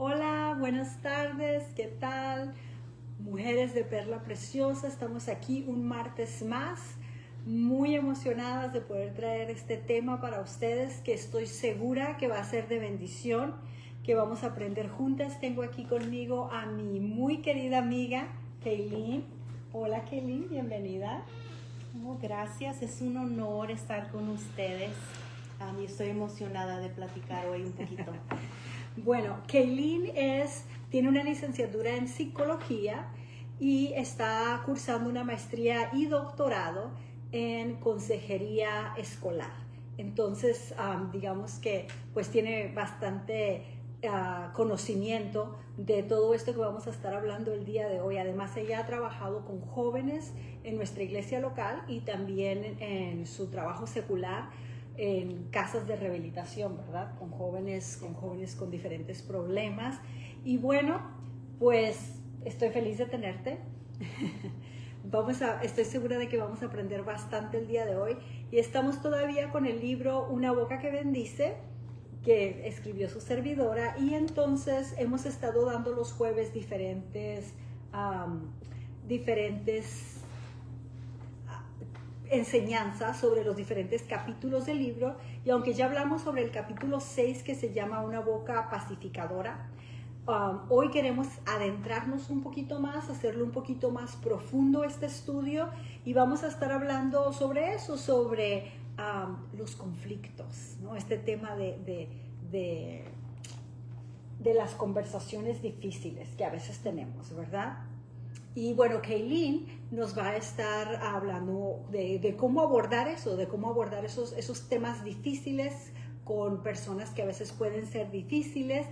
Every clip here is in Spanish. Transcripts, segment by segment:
Hola, buenas tardes, ¿qué tal? Mujeres de Perla Preciosa, estamos aquí un martes más, muy emocionadas de poder traer este tema para ustedes que estoy segura que va a ser de bendición, que vamos a aprender juntas. Tengo aquí conmigo a mi muy querida amiga, Kaylin. Hola Kaylin, bienvenida. Oh, gracias, es un honor estar con ustedes. Y estoy emocionada de platicar hoy un poquito. Bueno, Kaylin tiene una licenciatura en psicología y está cursando una maestría y doctorado en consejería escolar. Entonces, digamos que pues tiene bastante conocimiento de todo esto que vamos a estar hablando el día de hoy. Además, ella ha trabajado con jóvenes en nuestra iglesia local y también en su trabajo secular en casas de rehabilitación, ¿verdad? Con jóvenes con diferentes problemas. Y bueno, pues estoy feliz de tenerte. Estoy segura de que vamos a aprender bastante el día de hoy. Y estamos todavía con el libro Una boca que bendice, que escribió su servidora. Y entonces hemos estado dando los jueves diferentes enseñanza sobre los diferentes capítulos del libro, y aunque ya hablamos sobre el capítulo 6 que se llama Una boca pacificadora, hoy queremos adentrarnos un poquito más, hacerlo un poquito más profundo este estudio, y vamos a estar hablando sobre eso, sobre los conflictos, ¿no? Este tema de las conversaciones difíciles que a veces tenemos, ¿verdad? Y bueno, Kaylin nos va a estar hablando de cómo abordar eso, de cómo abordar esos temas difíciles con personas que a veces pueden ser difíciles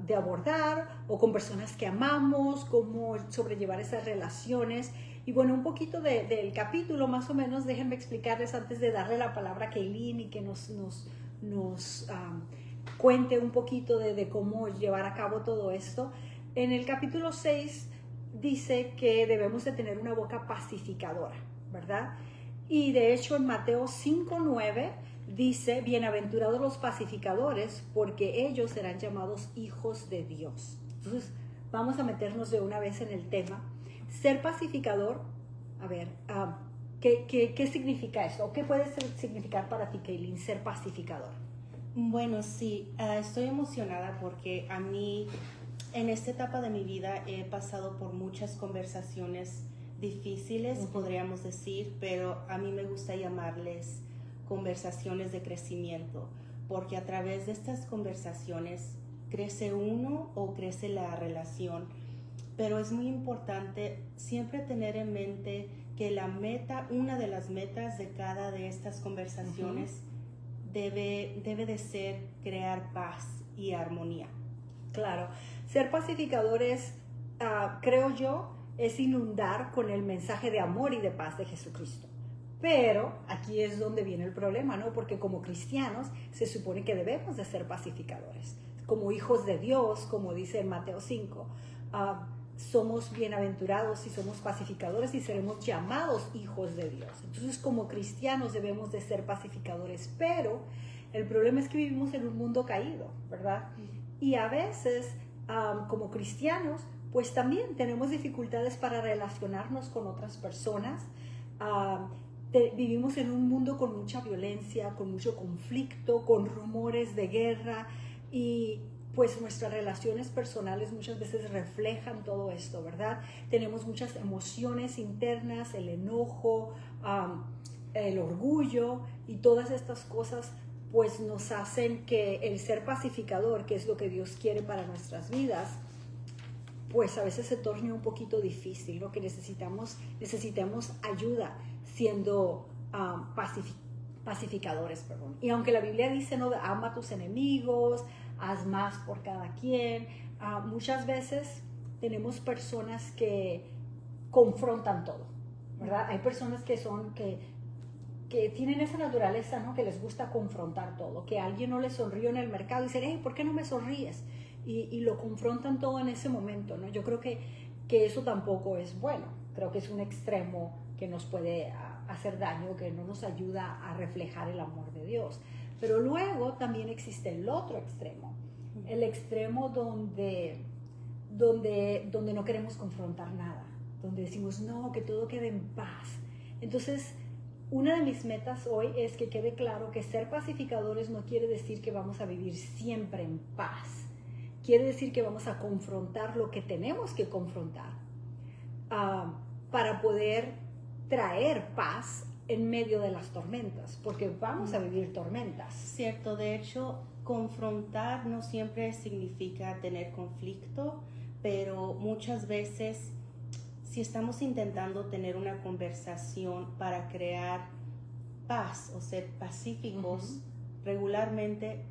de abordar, o con personas que amamos, cómo sobrellevar esas relaciones. Y bueno, un poquito del capítulo, más o menos, déjenme explicarles antes de darle la palabra a Kaylin y que nos cuente un poquito de cómo llevar a cabo todo esto. En el capítulo 6 dice que debemos de tener una boca pacificadora, ¿verdad? Y de hecho en Mateo 5:9 dice: bienaventurados los pacificadores, porque ellos serán llamados hijos de Dios. Entonces vamos a meternos de una vez en el tema. Ser pacificador, a ver, ¿qué significa esto? ¿O qué puede significar para ti, Kaylin, ser pacificador? Bueno, sí, estoy emocionada porque a mí en esta etapa de mi vida he pasado por muchas conversaciones difíciles, podríamos decir, pero a mí me gusta llamarles conversaciones de crecimiento, porque a través de estas conversaciones crece uno o crece la relación. Pero es muy importante siempre tener en mente que una de las metas de cada de estas conversaciones debe de ser crear paz y armonía. Claro, ser pacificador creo yo, es inundar con el mensaje de amor y de paz de Jesucristo. Pero aquí es donde viene el problema, ¿no? Porque como cristianos se supone que debemos de ser pacificadores. Como hijos de Dios, como dice en Mateo 5, somos bienaventurados y somos pacificadores y seremos llamados hijos de Dios. Entonces, como cristianos debemos de ser pacificadores, pero el problema es que vivimos en un mundo caído, ¿verdad? Y a veces, como cristianos, pues también tenemos dificultades para relacionarnos con otras personas. Vivimos en un mundo con mucha violencia, con mucho conflicto, con rumores de guerra, y pues nuestras relaciones personales muchas veces reflejan todo esto, ¿verdad? Tenemos muchas emociones internas, el enojo, el orgullo, y todas estas cosas pues nos hacen que el ser pacificador, que es lo que Dios quiere para nuestras vidas, pues a veces se torne un poquito difícil, ¿no? Que necesitamos ayuda siendo pacificadores, perdón. Y aunque la Biblia dice, no, ama a tus enemigos, haz más por cada quien, muchas veces tenemos personas que confrontan todo, ¿verdad? Hay personas que tienen esa naturaleza, ¿no? Que les gusta confrontar todo, que a alguien no le sonrió en el mercado y dicen, hey, ¿por qué no me sonríes? Y lo confrontan todo en ese momento, ¿no? Yo creo que eso tampoco es bueno. Creo que es un extremo que nos puede hacer daño, que no nos ayuda a reflejar el amor de Dios. Pero luego también existe el otro extremo, el extremo donde no queremos confrontar nada, donde decimos no, que todo quede en paz. Entonces, una de mis metas hoy es que quede claro que ser pacificadores no quiere decir que vamos a vivir siempre en paz. Quiere decir que vamos a confrontar lo que tenemos que confrontar para poder traer paz en medio de las tormentas, porque vamos a vivir tormentas. Cierto, de hecho, confrontar no siempre significa tener conflicto, pero muchas veces si estamos intentando tener una conversación para crear paz o ser pacíficos, regularmente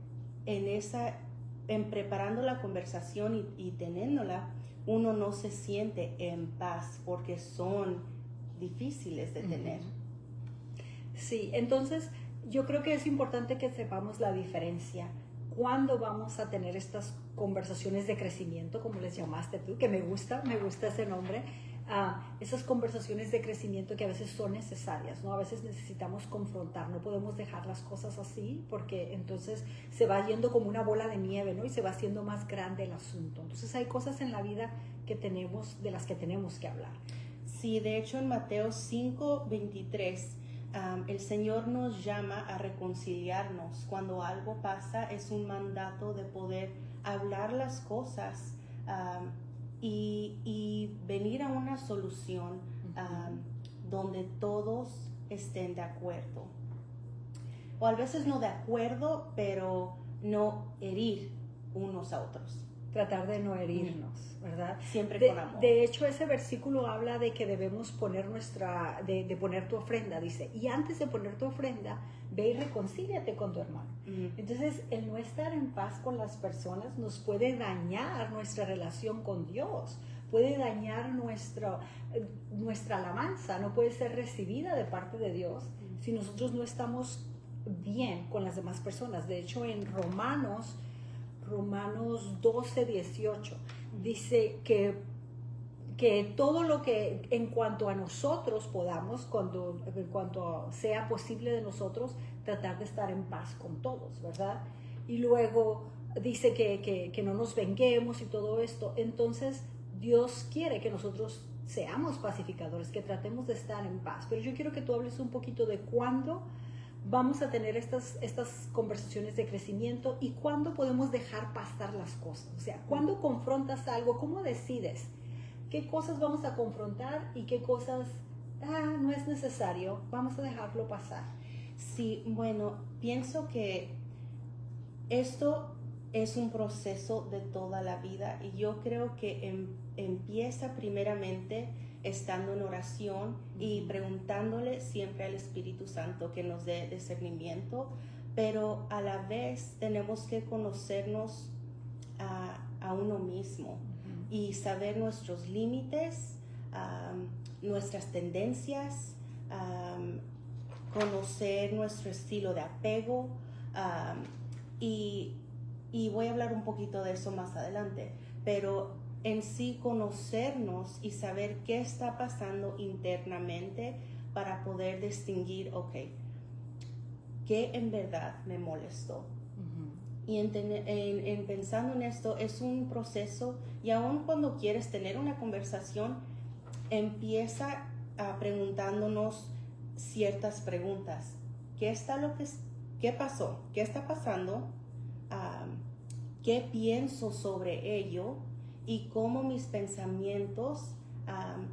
en preparando la conversación y teniéndola, uno no se siente en paz porque son difíciles de tener. Sí, entonces yo creo que es importante que sepamos la diferencia. ¿Cuándo vamos a tener estas conversaciones de crecimiento, como les llamaste tú, que me gusta ese nombre? Esas conversaciones de crecimiento que a veces son necesarias, ¿no? A veces necesitamos confrontar, no podemos dejar las cosas así porque entonces se va yendo como una bola de nieve, ¿no? Y se va haciendo más grande el asunto. Entonces hay cosas en la vida de las que tenemos que hablar. Sí, de hecho en Mateo 5:23 el Señor nos llama a reconciliarnos. Cuando algo pasa es un mandato de poder hablar las cosas y venir a una solución donde todos estén de acuerdo. O a veces no de acuerdo, pero no herir unos a otros. Tratar de no herirnos, ¿verdad? Siempre con amor. De hecho, ese versículo habla de que debemos poner de poner tu ofrenda, dice, y antes de poner tu ofrenda, ve y reconcíliate con tu hermano. Entonces, el no estar en paz con las personas nos puede dañar nuestra relación con Dios, puede dañar nuestra alabanza, no puede ser recibida de parte de Dios si nosotros no estamos bien con las demás personas. De hecho, en Romanos 12:18 dice que todo lo que en cuanto a nosotros podamos, en cuanto sea posible de nosotros, tratar de estar en paz con todos, ¿verdad? Y luego dice que no nos venguemos y todo esto. Entonces Dios quiere que nosotros seamos pacificadores, que tratemos de estar en paz. Pero yo quiero que tú hables un poquito de cuándo vamos a tener estas conversaciones de crecimiento y cuándo podemos dejar pasar las cosas. O sea, cuando confrontas algo, ¿cómo decides qué cosas vamos a confrontar y qué cosas no es necesario, vamos a dejarlo pasar? Sí, bueno, pienso que esto es un proceso de toda la vida y yo creo que empieza primeramente estando en oración y preguntándole siempre al Espíritu Santo que nos dé discernimiento, pero a la vez tenemos que conocernos a uno mismo y saber nuestros límites, nuestras tendencias, conocer nuestro estilo de apego y voy a hablar un poquito de eso más adelante, pero en sí conocernos y saber qué está pasando internamente para poder distinguir, qué en verdad me molestó. Y en pensando en esto es un proceso y aun cuando quieres tener una conversación, empieza preguntándonos ciertas preguntas. ¿Qué pasó? ¿Qué está pasando? ¿Qué pienso sobre ello? Y cómo mis pensamientos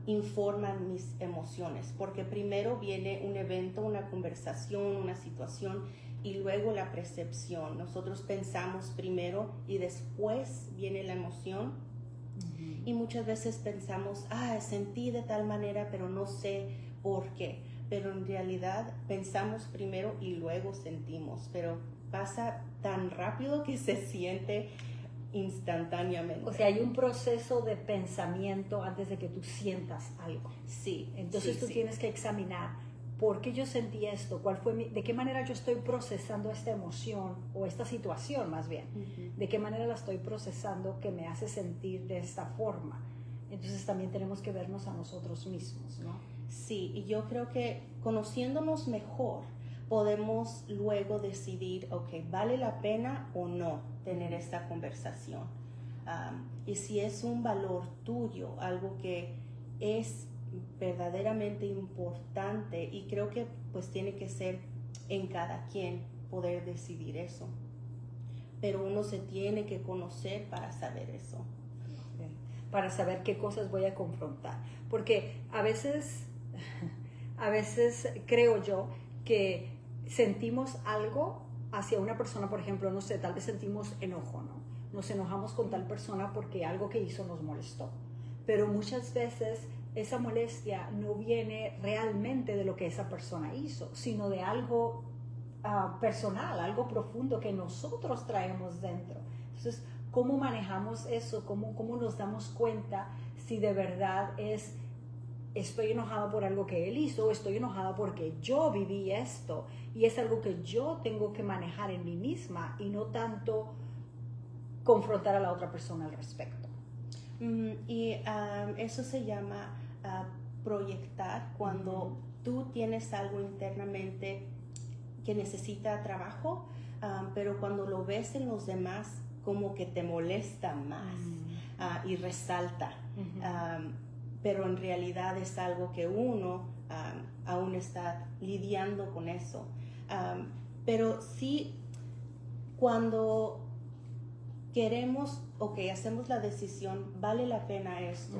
informan mis emociones, porque primero viene un evento, una conversación, una situación y luego la percepción. Nosotros pensamos primero y después viene la emoción y muchas veces pensamos, sentí de tal manera pero no sé por qué, pero en realidad pensamos primero y luego sentimos, pero pasa tan rápido que se siente instantáneamente. O sea, hay un proceso de pensamiento antes de que tú sientas algo. Sí. Entonces tú tienes que examinar por qué yo sentí esto, de qué manera yo estoy procesando esta emoción o esta situación más bien, de qué manera la estoy procesando que me hace sentir de esta forma. Entonces también tenemos que vernos a nosotros mismos, ¿no? Sí, y yo creo que conociéndonos mejor podemos luego decidir, ok, ¿vale la pena o no tener esta conversación? Y si es un valor tuyo, algo que es verdaderamente importante, y creo que pues tiene que ser en cada quien poder decidir eso. Pero uno se tiene que conocer para saber eso. Para saber qué cosas voy a confrontar. Porque a veces creo yo que sentimos algo hacia una persona, por ejemplo, no sé, tal vez sentimos enojo, ¿no? Nos enojamos con tal persona porque algo que hizo nos molestó. Pero muchas veces esa molestia no viene realmente de lo que esa persona hizo, sino de algo personal, algo profundo que nosotros traemos dentro. Entonces, ¿cómo manejamos eso? ¿Cómo nos damos cuenta si de verdad estoy enojada por algo que él hizo, o estoy enojada porque yo viví esto y es algo que yo tengo que manejar en mí misma y no tanto confrontar a la otra persona al respecto? Eso se llama proyectar, cuando tú tienes algo internamente que necesita trabajo, pero cuando lo ves en los demás como que te molesta más y resalta, pero en realidad es algo que uno aún está lidiando con eso. Pero sí, cuando queremos, hacemos la decisión, vale la pena esto,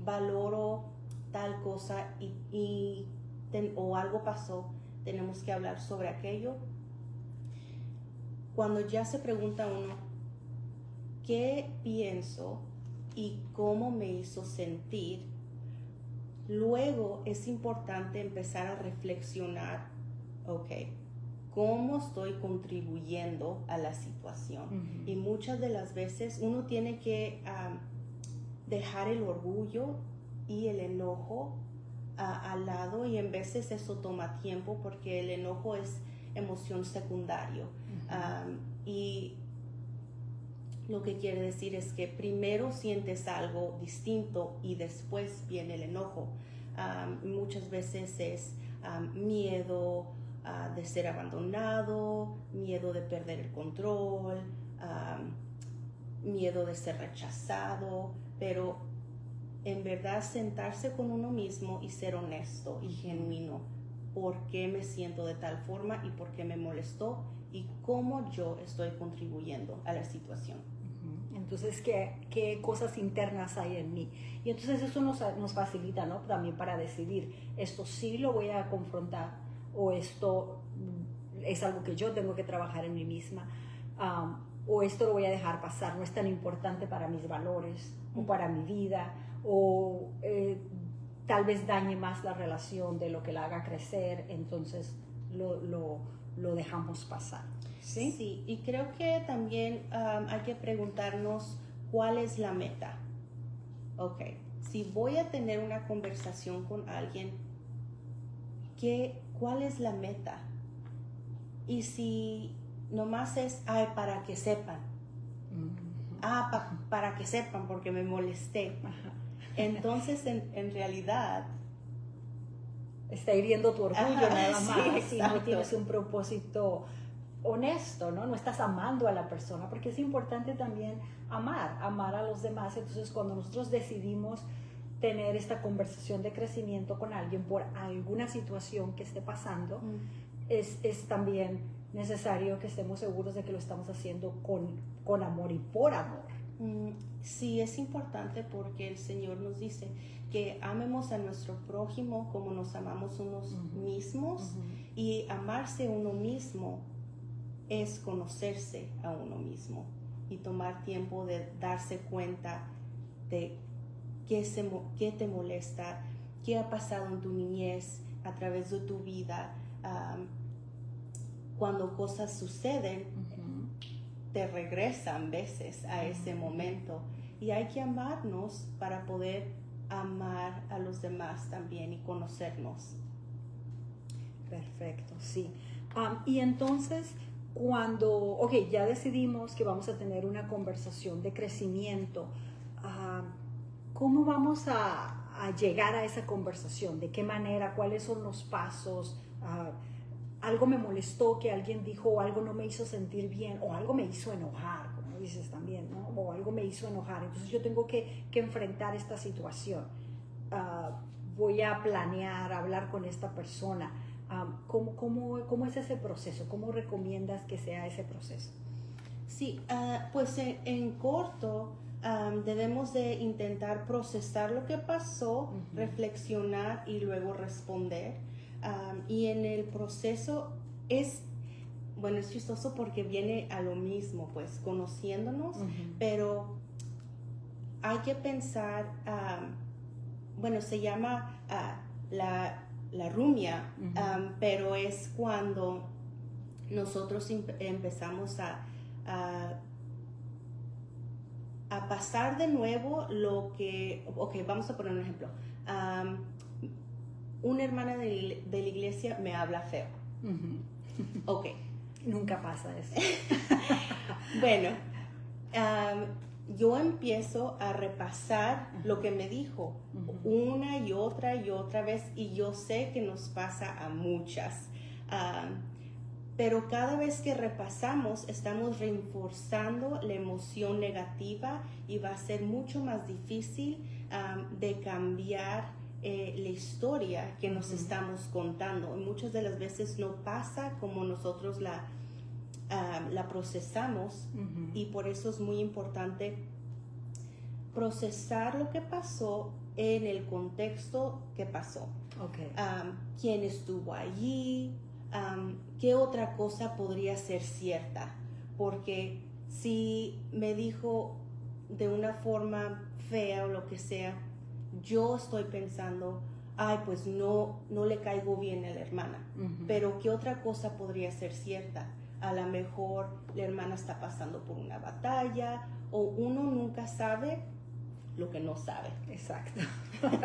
valoro tal cosa o algo pasó, tenemos que hablar sobre aquello. Cuando ya se pregunta uno, ¿qué pienso y cómo me hizo sentir? Luego es importante empezar a reflexionar, ¿cómo estoy contribuyendo a la situación? Y muchas de las veces uno tiene que dejar el orgullo y el enojo al lado, y en veces eso toma tiempo porque el enojo es emoción secundario. Y lo que quiere decir es que primero sientes algo distinto y después viene el enojo. Muchas veces es miedo de ser abandonado, miedo de perder el control, miedo de ser rechazado, pero en verdad sentarse con uno mismo y ser honesto y genuino. ¿Por qué me siento de tal forma y por qué me molestó y cómo yo estoy contribuyendo a la situación? Entonces, ¿qué cosas internas hay en mí? Y entonces eso nos facilita, ¿no? También para decidir, esto sí lo voy a confrontar o esto es algo que yo tengo que trabajar en mí misma, o esto lo voy a dejar pasar, no es tan importante para mis valores o para mi vida, o tal vez dañe más la relación de lo que la haga crecer, entonces lo dejamos pasar. ¿Sí? Sí, y creo que también hay que preguntarnos cuál es la meta. Si voy a tener una conversación con alguien, ¿cuál es la meta? Y si nomás es, para que sepan, para que sepan porque me molesté, entonces en realidad está hiriendo tu orgullo nada más, sí, y no tienes un propósito honesto, ¿no? No estás amando a la persona, porque es importante también amar a los demás. Entonces, cuando nosotros decidimos tener esta conversación de crecimiento con alguien por alguna situación que esté pasando, es también necesario que estemos seguros de que lo estamos haciendo con amor y por amor. Sí, es importante porque el Señor nos dice que amemos a nuestro prójimo como nos amamos unos mismos, y amarse uno mismo es conocerse a uno mismo y tomar tiempo de darse cuenta de qué te molesta, qué ha pasado en tu niñez, a través de tu vida. Cuando cosas suceden, te regresan veces a ese momento, y hay que amarnos para poder amar a los demás también y conocernos. Perfecto, sí. Y entonces, cuando, ya decidimos que vamos a tener una conversación de crecimiento, ¿cómo vamos a llegar a esa conversación? ¿De qué manera? ¿Cuáles son los pasos? algo me molestó que alguien dijo, o algo no me hizo sentir bien, o algo me hizo enojar, como dices también, ¿no? O algo me hizo enojar. Entonces yo tengo que enfrentar esta situación. Voy a planear, hablar con esta persona. ¿Cómo es ese proceso? ¿Cómo recomiendas que sea ese proceso? Sí, pues en corto debemos de intentar procesar lo que pasó, reflexionar y luego responder. Y en el proceso bueno, es chistoso porque viene a lo mismo, pues conociéndonos, pero hay que pensar, bueno, se llama la rumia, pero es cuando nosotros empezamos a pasar de nuevo lo que, ok, vamos a poner un ejemplo. Una hermana de la iglesia me habla feo. Ok. Nunca pasa eso. Bueno, yo empiezo a repasar lo que me dijo una y otra vez, y yo sé que nos pasa a muchas. Pero cada vez que repasamos estamos reforzando la emoción negativa y va a ser mucho más difícil de cambiar la historia que nos estamos contando. Y muchas de las veces no pasa como nosotros la procesamos, y por eso es muy importante procesar lo que pasó en el contexto que pasó. Okay. ¿Quién estuvo allí? ¿Qué otra cosa podría ser cierta? Porque si me dijo de una forma fea o lo que sea, yo estoy pensando, ay, pues no le caigo bien a la hermana. Pero ¿qué otra cosa podría ser cierta? A lo mejor la hermana está pasando por una batalla, o uno nunca sabe lo que no sabe. Exacto.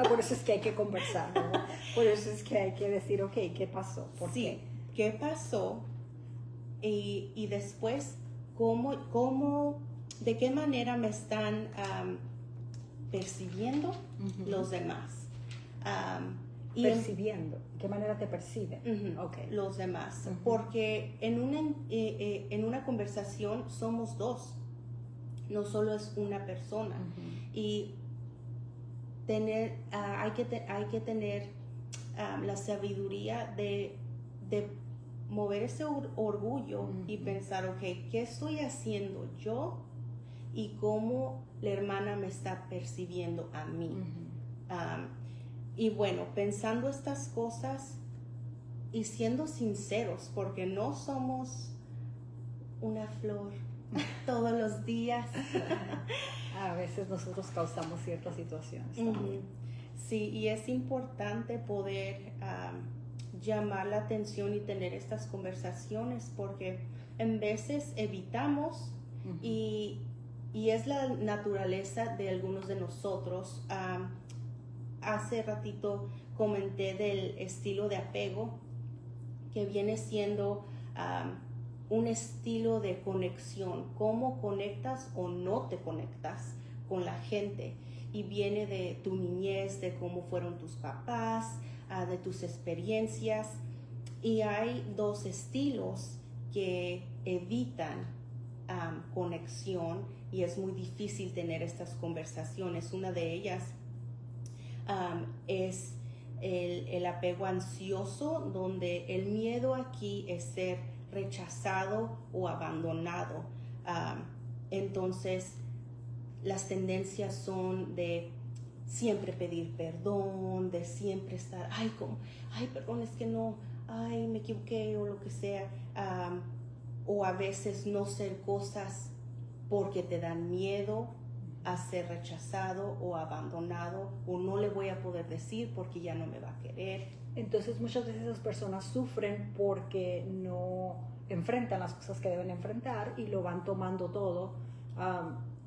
Por eso es que hay que conversar, ¿no? Por eso es que hay que decir, ok, ¿qué pasó? ¿Por qué? ¿Qué pasó? Y después, de qué manera me están percibiendo los demás. Percibiendo, ¿qué manera te perciben? Okay. Los demás, porque en una conversación somos dos, no solo es una persona, y hay que tener la sabiduría de mover ese orgullo y pensar, ok, ¿qué estoy haciendo yo y cómo la hermana me está percibiendo a mí? Y bueno, pensando estas cosas y siendo sinceros, porque no somos una flor todos los días. A veces nosotros causamos ciertas situaciones. Sí, y es importante poder llamar la atención y tener estas conversaciones, porque en veces evitamos y es la naturaleza de algunos de nosotros. Hace ratito comenté del estilo de apego, que viene siendo un estilo de conexión, cómo conectas o no te conectas con la gente, y viene de tu niñez, de cómo fueron tus papás, de tus experiencias, y hay dos estilos que evitan conexión, y es muy difícil tener estas conversaciones. Una de ellas es el apego ansioso, donde el miedo aquí es ser rechazado o abandonado. Entonces las tendencias son de siempre pedir perdón, de siempre estar, ay, perdón, es que no, ay, me equivoqué, o lo que sea, o a veces no ser cosas porque te dan miedo a ser rechazado o abandonado, o no le voy a poder decir porque ya no me va a querer. Entonces muchas veces esas personas sufren porque no enfrentan las cosas que deben enfrentar y lo van tomando todo.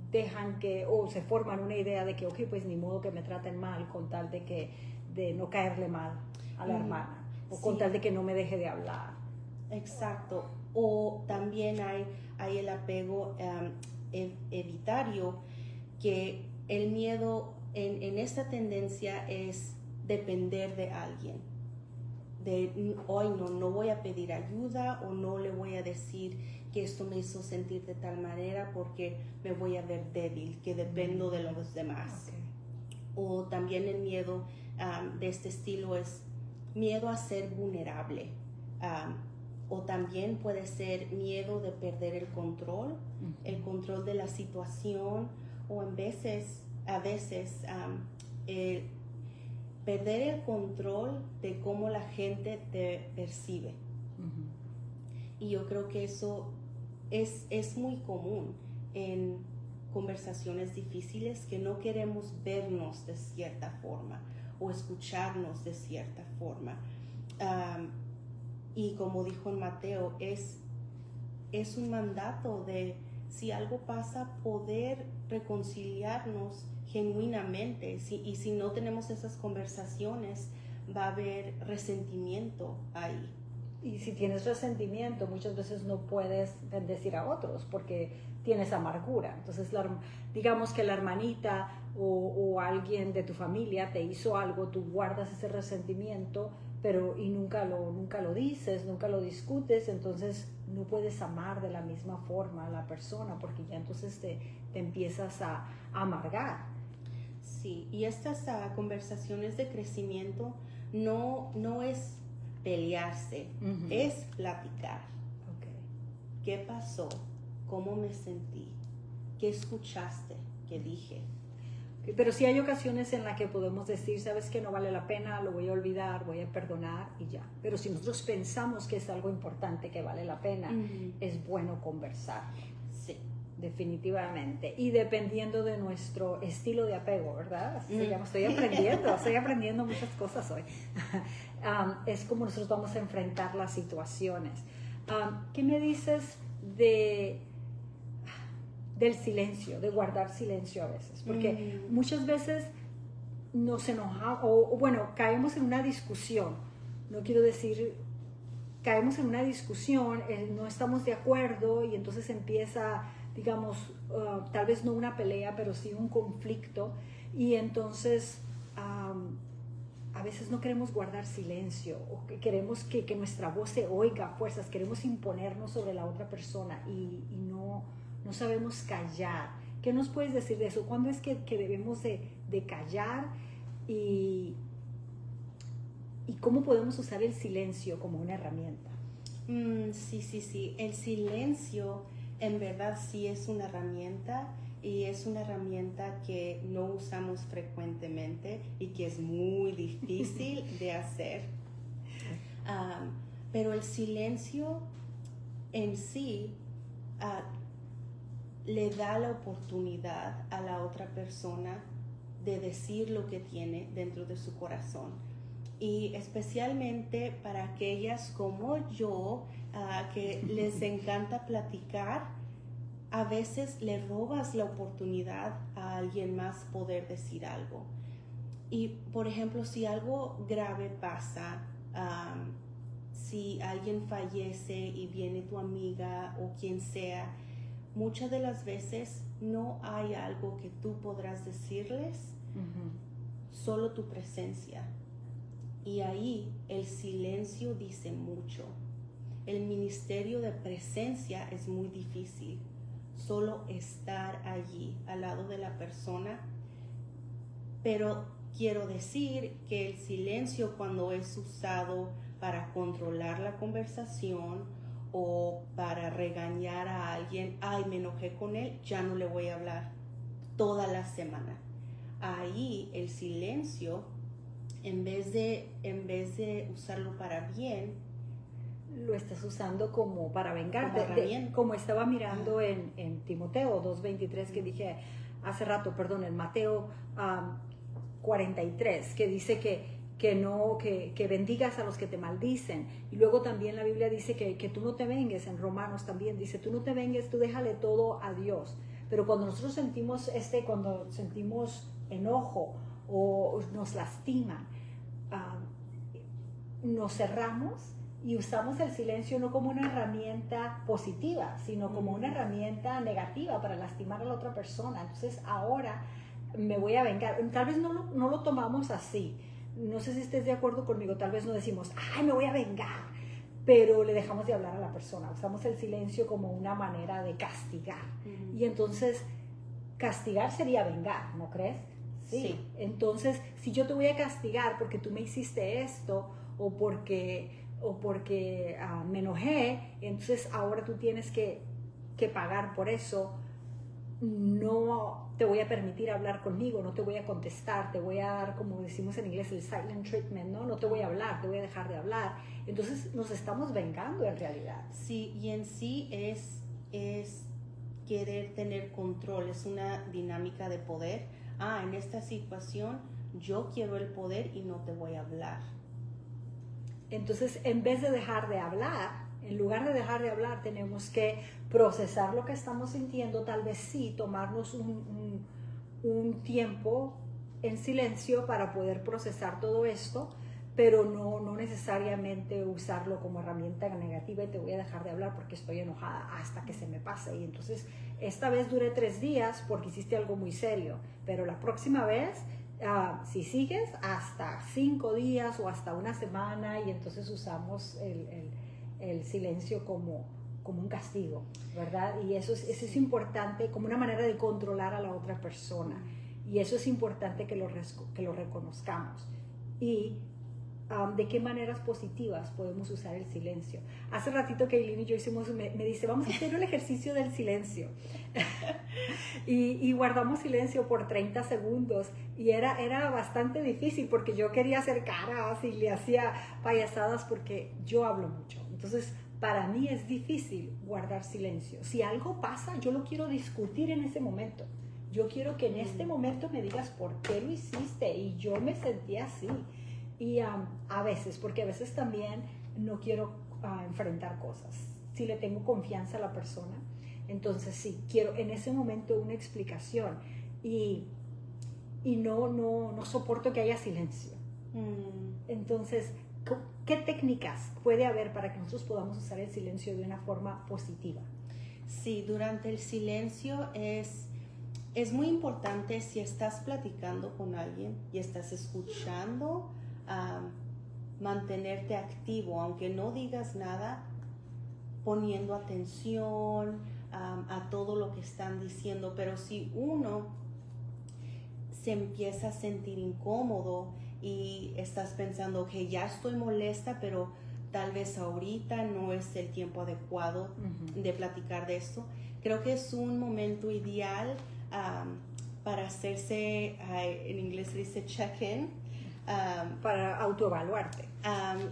Dejan que, o se forman una idea de que, ok, pues ni modo que me traten mal, con tal de no caerle mal a la hermana, o con tal de que no me deje de hablar. Exacto. O también hay el apego evitario, que el miedo en esta tendencia es depender de alguien. hoy no voy a pedir ayuda o no le voy a decir que esto me hizo sentir de tal manera porque me voy a ver débil, que dependo de los demás. Okay. O también el miedo de este estilo es miedo a ser vulnerable. O también puede ser miedo de perder el control de la situación, o a veces el perder el control de cómo la gente te percibe. Y yo creo que eso es muy común en conversaciones difíciles, que no queremos vernos de cierta forma o escucharnos de cierta forma. Y como dijo en Mateo, es un mandato de, si algo pasa, poder reconciliarnos genuinamente. Y si no tenemos esas conversaciones, va a haber resentimiento ahí. Y si tienes resentimiento, muchas veces no puedes bendecir a otros porque tienes amargura. Entonces, digamos que la hermanita o alguien de tu familia te hizo algo, tú guardas ese resentimiento, y nunca lo dices, nunca lo discutes, entonces no puedes amar de la misma forma a la persona porque ya entonces te empiezas a amargar. Sí, y estas conversaciones de crecimiento no es pelearse, es platicar. Okay. ¿Qué pasó? ¿Cómo me sentí? ¿Qué escuchaste? ¿Qué dije? Pero sí hay ocasiones en las que podemos decir, sabes que no vale la pena, lo voy a olvidar, voy a perdonar y ya. Pero si nosotros pensamos que es algo importante, que vale la pena, es bueno conversar. Sí. Definitivamente. Y dependiendo de nuestro estilo de apego, ¿verdad? Así se llama. Estoy aprendiendo muchas cosas hoy. Es como nosotros vamos a enfrentar las situaciones. ¿Qué me dices del silencio, de guardar silencio a veces? Porque muchas veces nos enojamos, o bueno, caemos en una discusión. No quiero decir, caemos en una discusión, no estamos de acuerdo y entonces empieza, digamos, tal vez no una pelea, pero sí un conflicto, y entonces a veces no queremos guardar silencio, o que queremos que nuestra voz se oiga a fuerzas, queremos imponernos sobre la otra persona y no sabemos callar. ¿Qué nos puedes decir de eso? ¿Cuándo es que debemos de callar y cómo podemos usar el silencio como una herramienta? Sí. El silencio en verdad sí es una herramienta, y es una herramienta que no usamos frecuentemente y que es muy difícil de hacer. Pero el silencio en sí le da la oportunidad a la otra persona de decir lo que tiene dentro de su corazón. Y especialmente para aquellas como yo, que les encanta platicar, a veces le robas la oportunidad a alguien más poder decir algo. Y, por ejemplo, si algo grave pasa, si alguien fallece y viene tu amiga o quien sea, muchas de las veces no hay algo que tú podrás decirles, solo tu presencia. Y ahí el silencio dice mucho. El ministerio de presencia es muy difícil. Solo estar allí al lado de la persona. Pero quiero decir que el silencio, cuando es usado para controlar la conversación o para regañar a alguien, me enojé con él, ya no le voy a hablar toda la semana. Ahí el silencio, en vez de usarlo para bien, lo estás usando como para vengarte, como estaba mirando en Timoteo 2:23, que dije hace rato, perdón, en Mateo 43, que dice que bendigas a los que te maldicen. Y luego también la Biblia dice que tú no te vengues. En Romanos también dice, tú no te vengues, tú déjale todo a Dios. Pero cuando nosotros sentimos enojo o nos lastiman, nos cerramos y usamos el silencio no como una herramienta positiva, sino como una herramienta negativa para lastimar a la otra persona. Entonces ahora me voy a vengar. Tal vez no lo tomamos así, no sé si estés de acuerdo conmigo, tal vez no decimos, ay, me voy a vengar, pero le dejamos de hablar a la persona, usamos el silencio como una manera de castigar. Y entonces, castigar sería vengar, ¿no crees? Sí. Entonces, si yo te voy a castigar porque tú me hiciste esto, o porque me enojé, entonces ahora tú tienes que pagar por eso, no te voy a permitir hablar conmigo, no te voy a contestar, te voy a dar, como decimos en inglés, el silent treatment, ¿no? No te voy a hablar, te voy a dejar de hablar. Entonces nos estamos vengando en realidad. Sí, y en sí es querer tener control, es una dinámica de poder. En esta situación yo quiero el poder y no te voy a hablar. Entonces, en vez de dejar de hablar, en lugar de dejar de hablar, tenemos que procesar lo que estamos sintiendo, tal vez sí, tomarnos un tiempo en silencio para poder procesar todo esto, pero no necesariamente usarlo como herramienta negativa y te voy a dejar de hablar porque estoy enojada hasta que se me pase. Y entonces, esta vez duré 3 días porque hiciste algo muy serio, pero la próxima vez, si sigues, hasta 5 días o hasta una semana, y entonces usamos el silencio como un castigo, ¿verdad? Y eso es importante, como una manera de controlar a la otra persona. Y eso es importante que lo reconozcamos. Y de qué maneras positivas podemos usar el silencio. Hace ratito que Eileen y yo me dice, vamos a hacer el ejercicio del silencio. y guardamos silencio por 30 segundos. Y era bastante difícil porque yo quería hacer caras y le hacía payasadas porque yo hablo mucho. Entonces, para mí es difícil guardar silencio. Si algo pasa, yo lo quiero discutir en ese momento. Yo quiero que en este momento me digas por qué lo hiciste y yo me sentí así. Y a veces, porque a veces también no quiero enfrentar cosas. Si le tengo confianza a la persona, entonces sí, quiero en ese momento una explicación y no soporto que haya silencio. Entonces, ¿qué técnicas puede haber para que nosotros podamos usar el silencio de una forma positiva? Sí, durante el silencio es muy importante, si estás platicando con alguien y estás escuchando, mantenerte activo, aunque no digas nada, poniendo atención a todo lo que están diciendo. Pero si uno se empieza a sentir incómodo y estás pensando que ya estoy molesta, pero tal vez ahorita no es el tiempo adecuado de platicar de esto, creo que es un momento ideal para hacerse, en inglés se dice check-in, para autoevaluarte.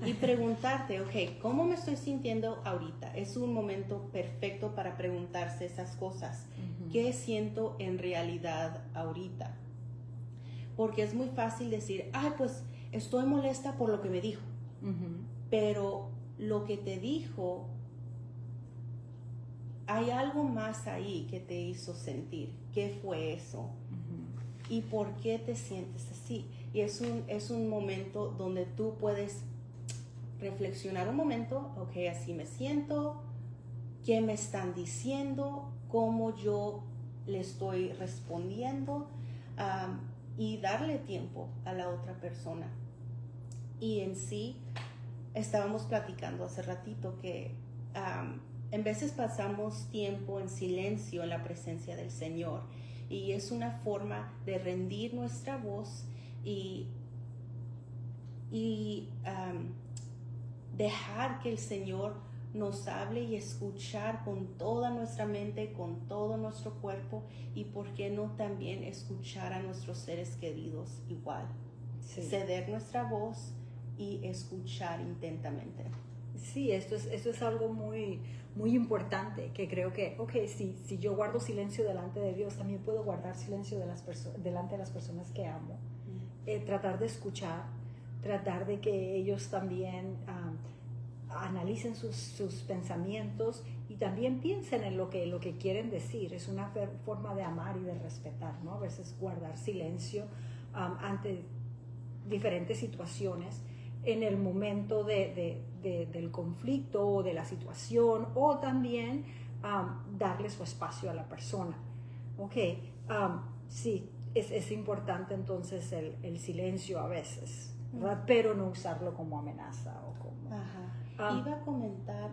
Y preguntarte, ok, ¿cómo me estoy sintiendo ahorita? Es un momento perfecto para preguntarse esas cosas. ¿Qué siento en realidad ahorita? Porque es muy fácil decir, pues estoy molesta por lo que me dijo. Pero lo que te dijo, hay algo más ahí que te hizo sentir. ¿Qué fue eso? ¿Y por qué te sientes así? Y es un momento donde tú puedes reflexionar un momento, ok, así me siento, qué me están diciendo, cómo yo le estoy respondiendo, y darle tiempo a la otra persona. Y en sí, estábamos platicando hace ratito que en veces pasamos tiempo en silencio en la presencia del Señor, y es una forma de rendir nuestra voz y dejar que el Señor nos hable y escuchar con toda nuestra mente, con todo nuestro cuerpo, y por qué no también escuchar a nuestros seres queridos igual. Ceder nuestra voz y escuchar intentamente. Sí, esto es algo muy, muy importante, que creo que, si yo guardo silencio delante de Dios, también puedo guardar silencio delante de las personas que amo. Tratar de escuchar, tratar de que ellos también analicen sus pensamientos y también piensen en lo que quieren decir. Es una forma de amar y de respetar, ¿no? A veces guardar silencio ante diferentes situaciones, en el momento del conflicto o de la situación, o también darle su espacio a la persona. Sí, es importante entonces el silencio a veces. ¿verdad? Pero no usarlo como amenaza o como... Iba a comentar,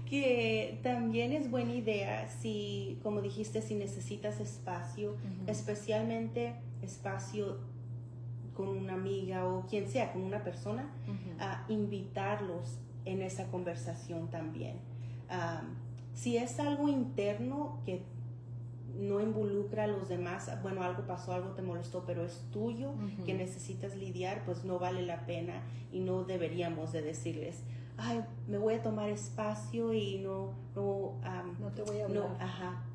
que también es buena idea si, como dijiste, si necesitas espacio, especialmente espacio con una amiga o quien sea, con una persona, a invitarlos en esa conversación también. Si es algo interno que no involucra a los demás, bueno, algo pasó, algo te molestó, pero es tuyo, que necesitas lidiar, pues no vale la pena y no deberíamos de decirles, ay, me voy a tomar espacio y no te voy a hablar.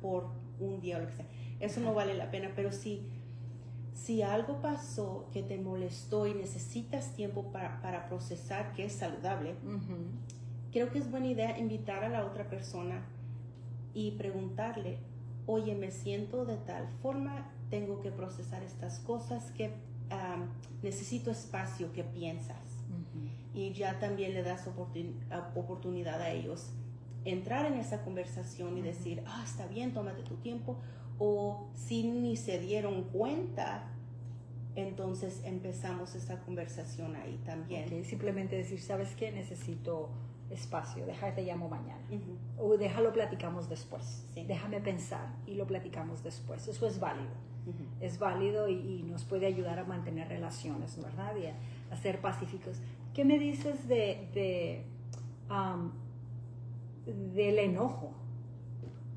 Por un día o lo que sea. Eso no vale la pena, pero si algo pasó que te molestó y necesitas tiempo para procesar, que es saludable, creo que es buena idea invitar a la otra persona y preguntarle, oye, me siento de tal forma, tengo que procesar estas cosas, que necesito espacio, ¿qué piensas? Y ya también le das oportunidad a ellos entrar en esa conversación y decir, está bien, tómate tu tiempo, o si ni se dieron cuenta, entonces empezamos esta conversación ahí también. Okay, simplemente decir, ¿sabes qué? Necesito espacio, te llamo mañana. O déjalo, platicamos después. Sí. Déjame pensar y lo platicamos después. Eso es válido. Es válido y nos puede ayudar a mantener relaciones, ¿verdad? Y a ser pacíficos. ¿Qué me dices del enojo?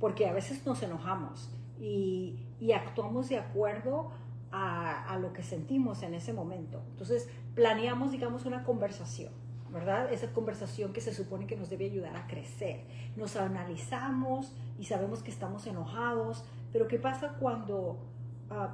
Porque a veces nos enojamos y actuamos de acuerdo a lo que sentimos en ese momento. Entonces, planeamos, digamos, una conversación, ¿verdad? Esa conversación que se supone que nos debe ayudar a crecer. Nos analizamos y sabemos que estamos enojados, pero ¿qué pasa cuando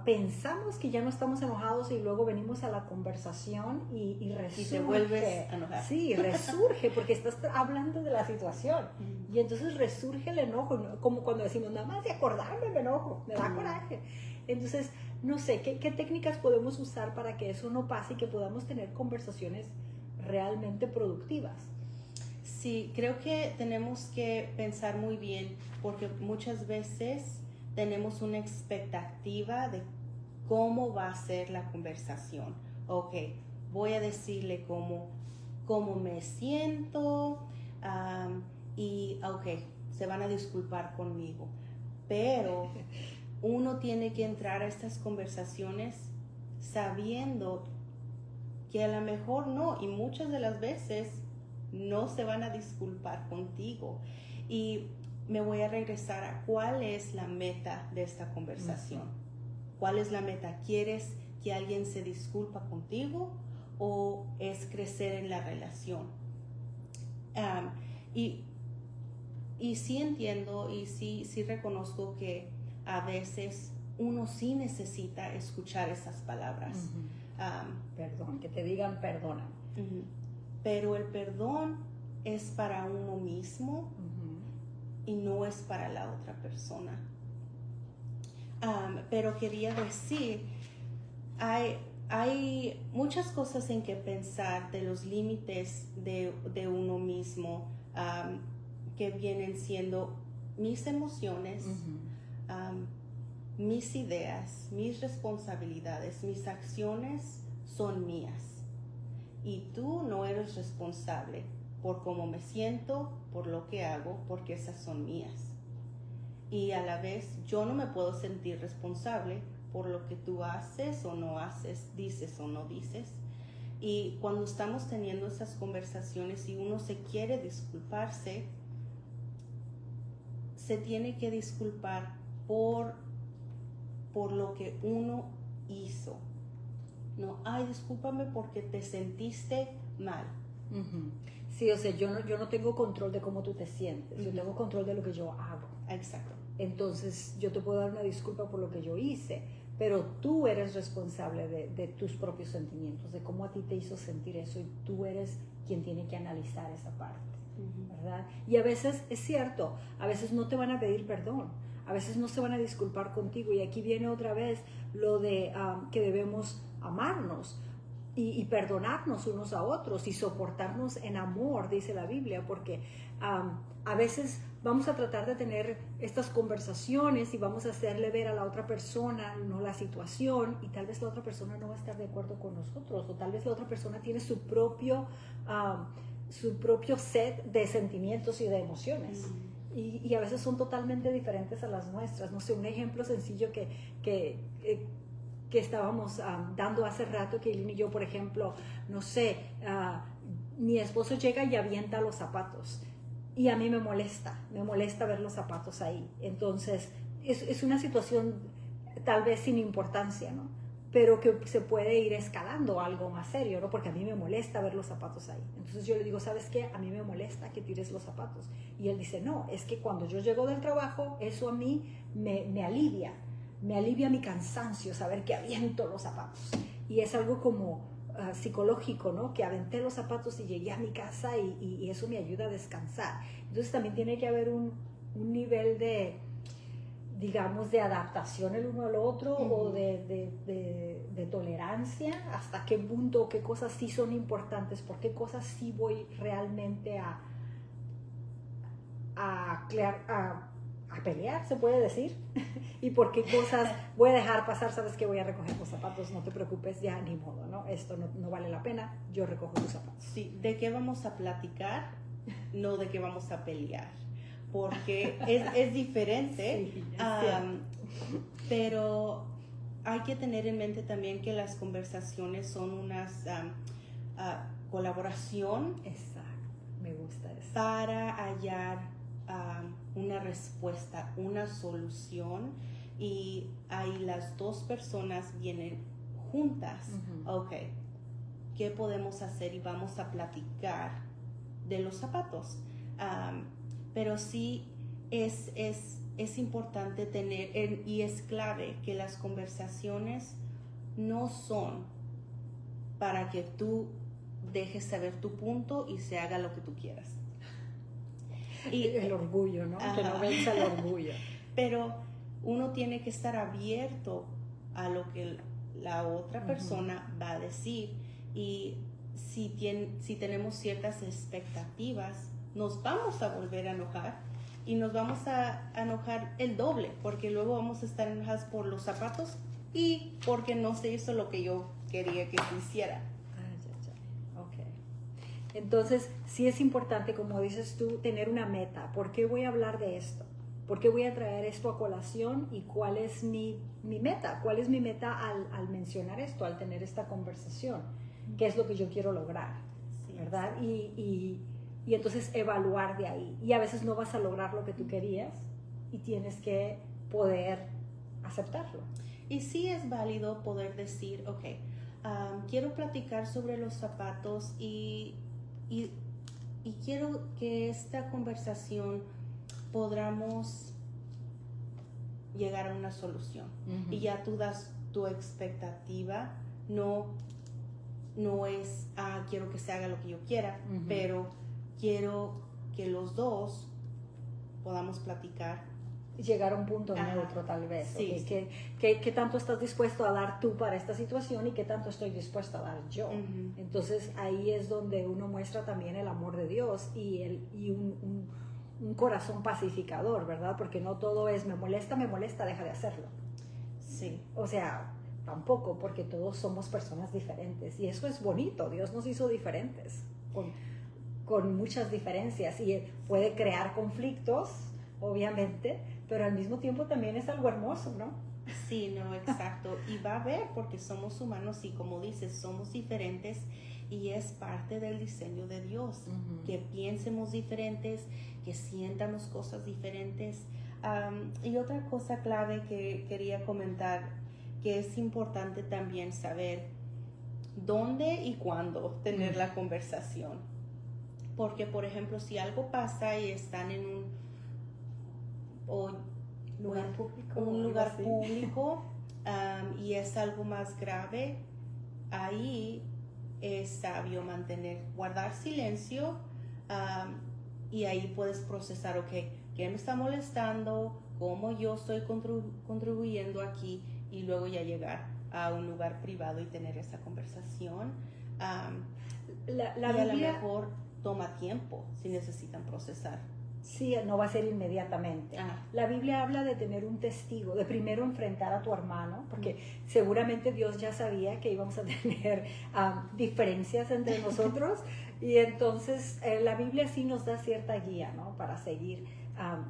pensamos que ya no estamos enojados y luego venimos a la conversación y resurge? Y te vuelves a enojar. Sí, resurge porque estás hablando de la situación. Y entonces resurge el enojo, como cuando decimos, nada más de acordarme me enojo, me da coraje. Entonces, no sé, ¿qué técnicas podemos usar para que eso no pase y que podamos tener conversaciones realmente productivas? Sí, creo que tenemos que pensar muy bien, porque muchas veces tenemos una expectativa de cómo va a ser la conversación. Ok, voy a decirle cómo me siento, y ok, se van a disculpar conmigo, pero uno tiene que entrar a estas conversaciones sabiendo que a lo mejor no, y muchas de las veces no se van a disculpar contigo. Y me voy a regresar a cuál es la meta de esta conversación. ¿Cuál es la meta? ¿Quieres que alguien se disculpa contigo o es crecer en la relación? Y sí entiendo y sí reconozco que a veces uno sí necesita escuchar esas palabras. Perdón, que te digan perdona. Pero el perdón es para uno mismo y no es para la otra persona. Pero quería decir, hay muchas cosas en que pensar de los límites de uno mismo, que vienen siendo mis emociones, mis ideas, mis responsabilidades, mis acciones son mías. Y tú no eres responsable por cómo me siento, por lo que hago, porque esas son mías. Y a la vez yo no me puedo sentir responsable por lo que tú haces o no haces, dices o no dices. Y cuando estamos teniendo esas conversaciones y uno se quiere disculparse, se tiene que disculpar por lo que uno hizo. No, discúlpame porque te sentiste mal. Sí, o sea, yo no tengo control de cómo tú te sientes, yo tengo control de lo que yo hago. Exacto. Entonces, yo te puedo dar una disculpa por lo que yo hice, pero tú eres responsable de tus propios sentimientos, de cómo a ti te hizo sentir eso, y tú eres quien tiene que analizar esa parte, ¿verdad? Y a veces, es cierto, a veces no te van a pedir perdón, a veces no se van a disculpar contigo, y aquí viene otra vez lo de que debemos amarnos y perdonarnos unos a otros y soportarnos en amor, dice la Biblia, porque a veces vamos a tratar de tener estas conversaciones y vamos a hacerle ver a la otra persona, ¿no?, la situación, y tal vez la otra persona no va a estar de acuerdo con nosotros, o tal vez la otra persona tiene su propio set de sentimientos y de emociones. Y a veces son totalmente diferentes a las nuestras. No sé, un ejemplo sencillo que estábamos dando hace rato, que Eileen y yo, por ejemplo, no sé, mi esposo llega y avienta los zapatos y a mí me molesta ver los zapatos ahí. Entonces es una situación tal vez sin importancia, ¿no?, pero que se puede ir escalando a algo más serio, ¿no?, porque a mí me molesta ver los zapatos ahí. Entonces yo le digo, ¿sabes qué? A mí me molesta que tires los zapatos. Y él dice, no, es que cuando yo llego del trabajo, eso a mí me alivia mi cansancio, saber que aviento los zapatos. Y es algo como psicológico, ¿no?, que aventé los zapatos y llegué a mi casa y eso me ayuda a descansar. Entonces también tiene que haber un nivel de, digamos, de adaptación el uno al otro, o de tolerancia, hasta qué punto, qué cosas sí son importantes, por qué cosas sí voy realmente a pelear, se puede decir, y por qué cosas voy a dejar pasar. Sabes que voy a recoger los zapatos, no te preocupes, ya ni modo, ¿no? Esto no vale la pena, yo recojo tus zapatos. Sí, ¿de qué vamos a platicar? No de qué vamos a pelear, porque es diferente, Sí, pero hay que tener en mente también que las conversaciones son una colaboración. Exacto, me gusta eso. Para hallar una respuesta, una solución, y ahí las dos personas vienen juntas. Ok, ¿qué podemos hacer? Y vamos a platicar de los zapatos. Pero sí es importante tener, y es clave, que las conversaciones no son para que tú dejes saber tu punto y se haga lo que tú quieras. Y el orgullo, ¿no? Que no venza el orgullo. Pero uno tiene que estar abierto a lo que la otra persona va a decir, y si tenemos ciertas expectativas, nos vamos a volver a enojar, y nos vamos a enojar el doble, porque luego vamos a estar enojados por los zapatos y porque no se hizo lo que yo quería que se hiciera. Entonces, sí es importante, como dices tú, tener una meta. ¿Por qué voy a hablar de esto? ¿Por qué voy a traer esto a colación? ¿Y cuál es mi meta? ¿Cuál es mi meta al mencionar esto, al tener esta conversación? ¿Qué es lo que yo quiero lograr? Sí, ¿verdad? Y entonces evaluar de ahí. Y a veces no vas a lograr lo que tú querías y tienes que poder aceptarlo. Y sí es válido poder decir, ok, quiero platicar sobre los zapatos y quiero que esta conversación podamos llegar a una solución. Y ya tú das tu expectativa, no es, quiero que se haga lo que yo quiera, pero quiero que los dos podamos platicar. Llegar a un punto neutro, tal vez. Sí, okay. ¿Qué tanto estás dispuesto a dar tú para esta situación y qué tanto estoy dispuesta a dar yo? Entonces ahí es donde uno muestra también el amor de Dios y un corazón pacificador, ¿verdad? Porque no todo es me molesta, deja de hacerlo. Sí. O sea, tampoco, porque todos somos personas diferentes y eso es bonito. Dios nos hizo diferentes, con muchas diferencias, y puede crear conflictos, obviamente, pero al mismo tiempo también es algo hermoso, ¿no? Sí, no, exacto. Y va a haber, porque somos humanos y, como dices, somos diferentes, y es parte del diseño de Dios, que piensemos diferentes, que sientamos cosas diferentes. Y otra cosa clave que quería comentar, que es importante también saber dónde y cuándo tener la conversación. Porque, por ejemplo, si algo pasa y están en un lugar público y es algo más grave, ahí es sabio guardar silencio, y ahí puedes procesar, ok, ¿qué me está molestando? ¿Cómo yo estoy contribuyendo aquí? Y luego ya llegar a un lugar privado y tener esa conversación. La y Biblia, a lo mejor toma tiempo si necesitan procesar. Sí, no va a ser inmediatamente. La Biblia habla de tener un testigo, de primero enfrentar a tu hermano, porque seguramente Dios ya sabía que íbamos a tener diferencias entre nosotros, y entonces la Biblia sí nos da cierta guía, ¿no? Para seguir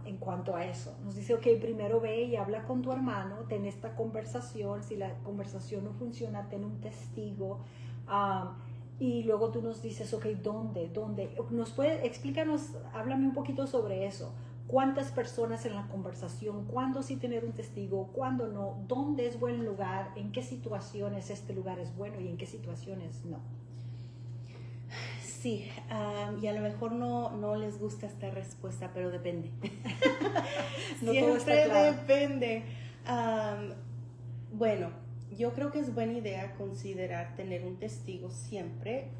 en cuanto a eso. Nos dice, ok, primero ve y habla con tu hermano, ten esta conversación, si la conversación no funciona, ten un testigo. Y luego tú nos dices, ok, ¿dónde? Explícanos, háblame un poquito sobre eso. ¿Cuántas personas en la conversación? ¿Cuándo sí tener un testigo? ¿Cuándo no? ¿Dónde es buen lugar? ¿En qué situaciones este lugar es bueno y en qué situaciones no? Sí, y a lo mejor no les gusta esta respuesta, pero depende. No Siempre todo está claro. depende. Bueno, yo creo que es buena idea considerar tener un testigo siempre,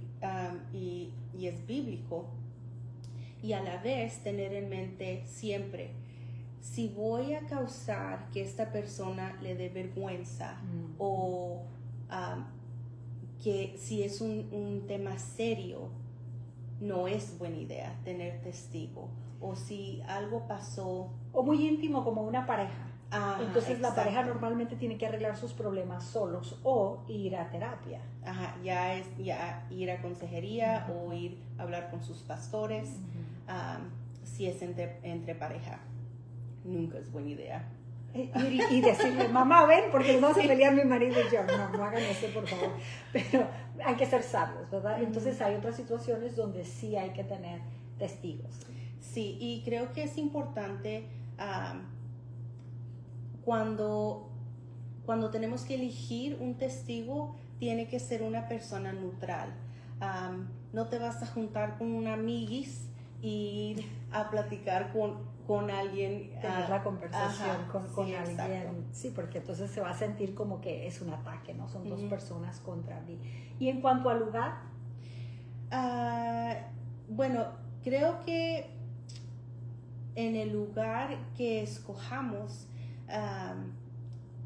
y es bíblico, y a la vez tener en mente siempre, si voy a causar que esta persona le dé vergüenza, o que si es un tema serio, no es buena idea tener testigo, o si algo pasó. O muy íntimo como una pareja. Entonces exacto. La pareja normalmente tiene que arreglar sus problemas solos o ir a terapia. Ya ir a consejería o ir a hablar con sus pastores. Si es entre pareja, nunca es buena idea. Y decirle, mamá, ven, porque nos vamos a pelear mi marido y yo. No hagan eso, por favor. Pero hay que ser sabios, ¿verdad? Entonces hay otras situaciones donde sí hay que tener testigos. Sí, y creo que es importante cuando tenemos que elegir un testigo, tiene que ser una persona neutral. No te vas a juntar con un amiguis y ir a platicar con alguien. Tener la conversación con sí, alguien. Exacto. Sí, porque entonces se va a sentir como que es un ataque, ¿no? Son dos personas contra mí. Y en cuanto al lugar. Bueno, creo que en el lugar que escojamos,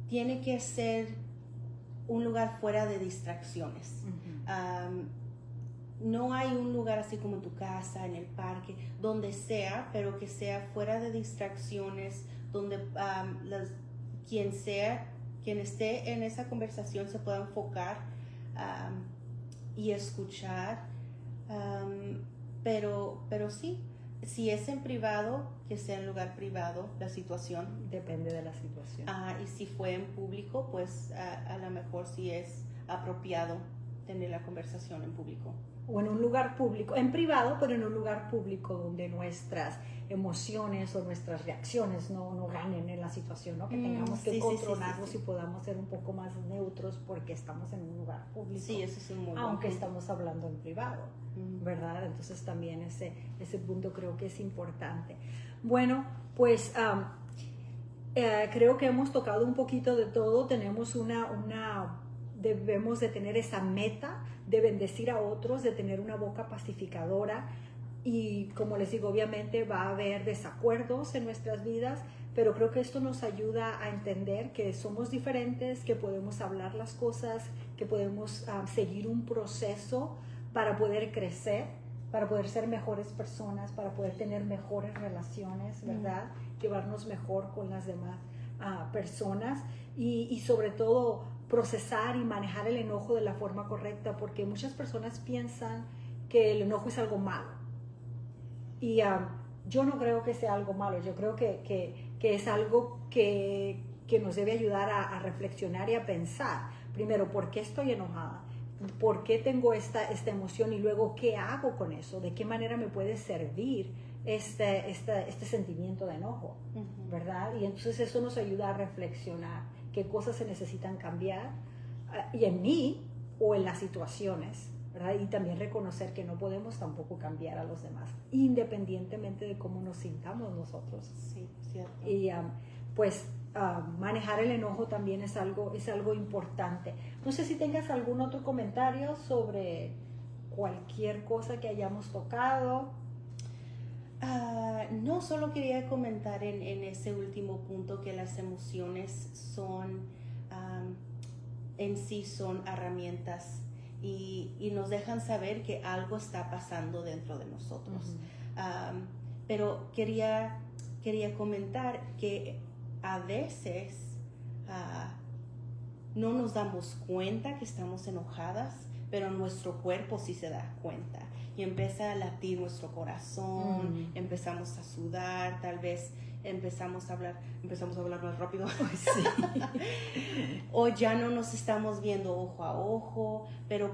tiene que ser un lugar fuera de distracciones. No hay un lugar así como en tu casa, en el parque, donde sea, pero que sea fuera de distracciones, donde quien esté en esa conversación se pueda enfocar y escuchar. Pero sí, si es en privado, que sea en lugar privado la situación. Depende de la situación. Y si fue en público, pues a lo mejor sí es apropiado tener la conversación en público. O en un lugar público, en privado, pero en un lugar público donde nuestras emociones o nuestras reacciones no ganen en la situación, ¿no? Que tengamos que controlarnos y podamos ser un poco más neutros porque estamos en un lugar público. Sí, eso es un muy aunque buen estamos hablando en privado, ¿verdad? Entonces también ese punto creo que es importante. Bueno, pues creo que hemos tocado un poquito de todo. Tenemos debemos de tener esa meta de bendecir a otros, de tener una boca pacificadora, y como les digo, obviamente va a haber desacuerdos en nuestras vidas, pero creo que esto nos ayuda a entender que somos diferentes, que podemos hablar las cosas, que podemos seguir un proceso para poder crecer, para poder ser mejores personas, para poder tener mejores relaciones, ¿verdad? Llevarnos mejor con las demás personas y sobre todo procesar y manejar el enojo de la forma correcta, porque muchas personas piensan que el enojo es algo malo. Y yo no creo que sea algo malo, yo creo que es algo que nos debe ayudar a reflexionar y a pensar. Primero, ¿por qué estoy enojada? ¿Por qué tengo esta emoción? Y luego, ¿qué hago con eso? ¿De qué manera me puede servir este sentimiento de enojo? ¿Verdad? Y entonces eso nos ayuda a reflexionar qué cosas se necesitan cambiar, y en mí o en las situaciones, ¿verdad? Y también reconocer que no podemos tampoco cambiar a los demás, independientemente de cómo nos sintamos nosotros. Sí, cierto. Y pues manejar el enojo también es algo importante. No sé si tengas algún otro comentario sobre cualquier cosa que hayamos tocado. No, solo quería comentar en ese último punto que las emociones en sí son herramientas y nos dejan saber que algo está pasando dentro de nosotros. Pero quería comentar que a veces no nos damos cuenta que estamos enojadas, pero nuestro cuerpo sí se da cuenta. Y empieza a latir nuestro corazón, empezamos a sudar, tal vez empezamos a hablar más rápido. Sí. O ya no nos estamos viendo ojo a ojo, pero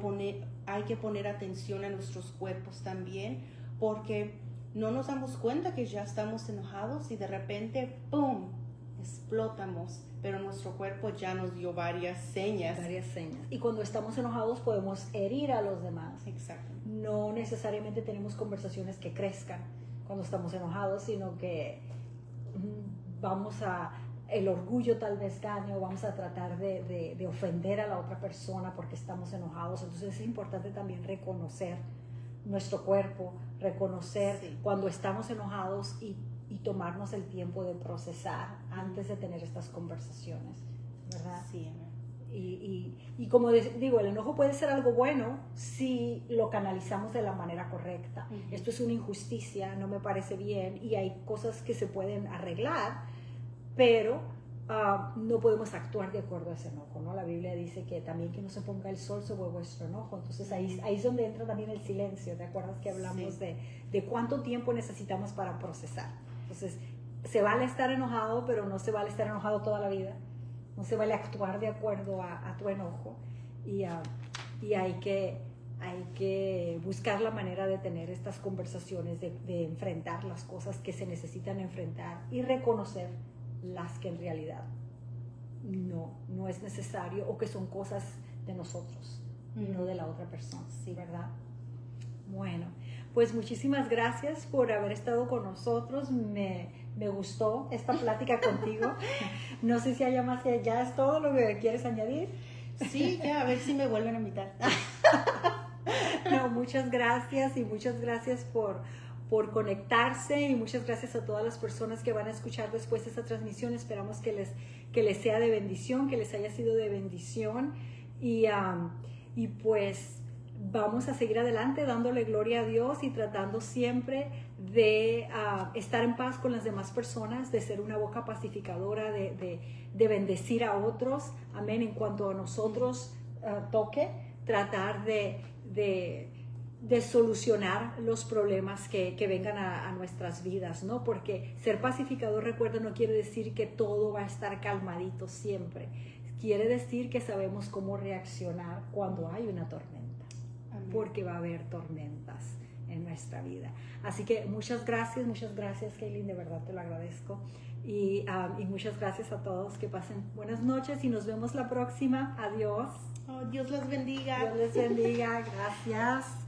hay que poner atención a nuestros cuerpos también, porque no nos damos cuenta que ya estamos enojados y de repente, ¡pum!, explotamos, pero nuestro cuerpo ya nos dio varias señas. Y cuando estamos enojados podemos herir a los demás. Exacto. No necesariamente tenemos conversaciones que crezcan cuando estamos enojados, sino que el orgullo tal vez gane, o vamos a tratar de ofender a la otra persona porque estamos enojados. Entonces es importante también reconocer nuestro cuerpo, reconocer cuando estamos enojados y tomarnos el tiempo de procesar antes de tener estas conversaciones, ¿verdad? Sí, amén. Y como digo, el enojo puede ser algo bueno si lo canalizamos de la manera correcta. Esto es una injusticia, no me parece bien, y hay cosas que se pueden arreglar, pero no podemos actuar de acuerdo a ese enojo, ¿no? La Biblia dice que también que no se ponga el sol sobre vuestro enojo. Entonces ahí es donde entra también el silencio. ¿Te acuerdas que hablamos de cuánto tiempo necesitamos para procesar? Entonces se vale estar enojado, pero no se vale estar enojado toda la vida. No se vale actuar de acuerdo a tu enojo, y hay que buscar la manera de tener estas conversaciones, de enfrentar las cosas que se necesitan enfrentar y reconocer las que en realidad no es necesario, o que son cosas de nosotros, no de la otra persona, ¿sí, verdad? Bueno, pues muchísimas gracias por haber estado con nosotros. Me gustó esta plática contigo. No sé si haya más, ya es todo lo que quieres añadir. Sí, ya, a ver si me vuelven a invitar. No, muchas gracias, y muchas gracias por conectarse, y muchas gracias a todas las personas que van a escuchar después esta transmisión. Esperamos que les sea de bendición, que les haya sido de bendición, y pues vamos a seguir adelante dándole gloria a Dios y tratando siempre de estar en paz con las demás personas, de ser una boca pacificadora, de bendecir a otros, amén. En cuanto a nosotros toque, tratar de solucionar los problemas que vengan a nuestras vidas, ¿no? Porque ser pacificador, recuerda, no quiere decir que todo va a estar calmadito siempre. Quiere decir que sabemos cómo reaccionar cuando hay una tormenta. Amén. Porque va a haber tormentas en nuestra vida. Así que muchas gracias, Kaylin, de verdad te lo agradezco. Y muchas gracias a todos, que pasen buenas noches y nos vemos la próxima. Adiós. Oh, Dios los bendiga. Dios les bendiga, gracias.